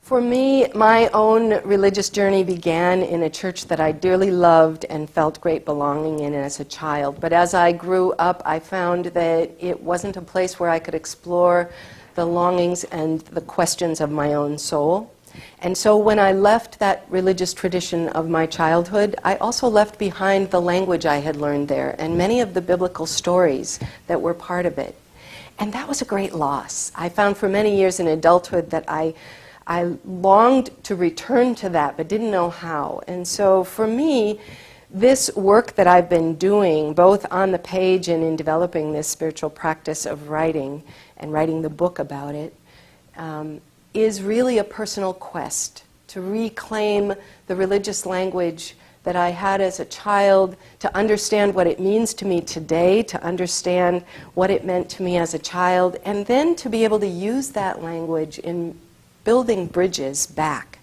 For me, my own religious journey began in a church that I dearly loved and felt great belonging in as a child. But as I grew up, I found that it wasn't a place where I could explore the longings and the questions of my own soul. And so when I left that religious tradition of my childhood, I also left behind the language I had learned there and many of the biblical stories that were part of it. And that was a great loss. I found for many years in adulthood that I longed to return to that, but didn't know how. And so for me, this work that I've been doing, both on the page and in developing this spiritual practice of writing and writing the book about it, is really a personal quest to reclaim the religious language that I had as a child, to understand what it means to me today, to understand what it meant to me as a child, and then to be able to use that language in building bridges back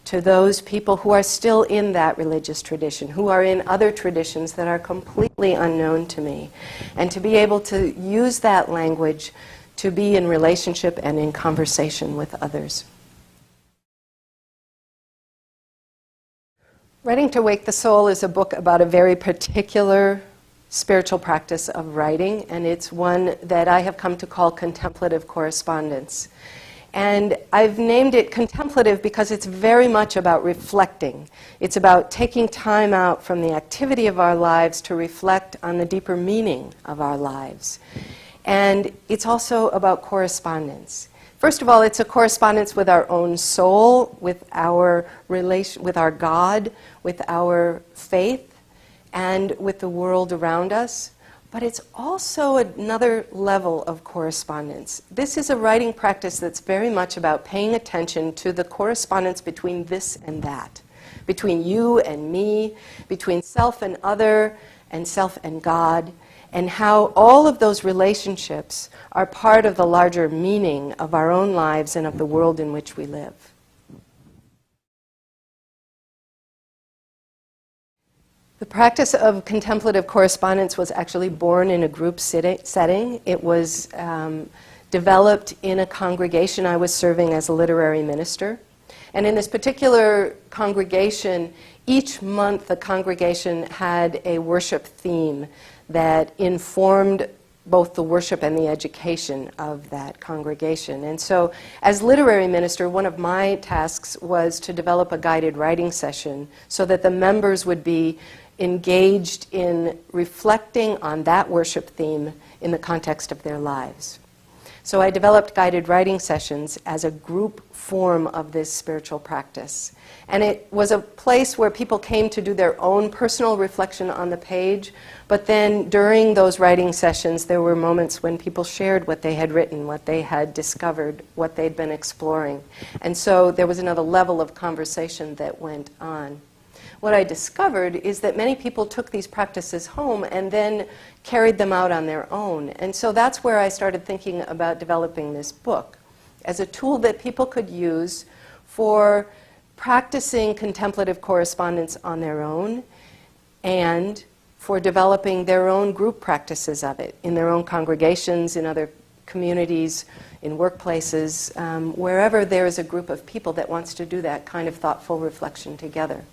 to those people who are still in that religious tradition, who are in other traditions that are completely unknown to me, and to be able to use that language to be in relationship and in conversation with others. Writing to Wake the Soul is a book about a very particular spiritual practice of writing, and it's one that I have come to call contemplative correspondence. And I've named it contemplative because it's very much about reflecting. It's about taking time out from the activity of our lives to reflect on the deeper meaning of our lives. And it's also about correspondence. First of all, it's a correspondence with our own soul, with our relation, with our God, with our faith, and with the world around us. But it's also another level of correspondence. This is a writing practice that's very much about paying attention to the correspondence between this and that, between you and me, between self and other, and self and God, and how all of those relationships are part of the larger meaning of our own lives and of the world in which we live. The practice of contemplative correspondence was actually born in a group setting. It was developed in a congregation I was serving as a literary minister. And in this particular congregation, each month the congregation had a worship theme that informed both the worship and the education of that congregation. And so, as literary minister, one of my tasks was to develop a guided writing session so that the members would be engaged in reflecting on that worship theme in the context of their lives. So I developed guided writing sessions as a group form of this spiritual practice. And it was a place where people came to do their own personal reflection on the page, but then during those writing sessions there were moments when people shared what they had written, what they had discovered, what they'd been exploring. And so there was another level of conversation that went on. What I discovered is that many people took these practices home and then carried them out on their own. And so that's where I started thinking about developing this book as a tool that people could use for practicing contemplative correspondence on their own and for developing their own group practices of it in their own congregations, in other communities, in workplaces, wherever there is a group of people that wants to do that kind of thoughtful reflection together.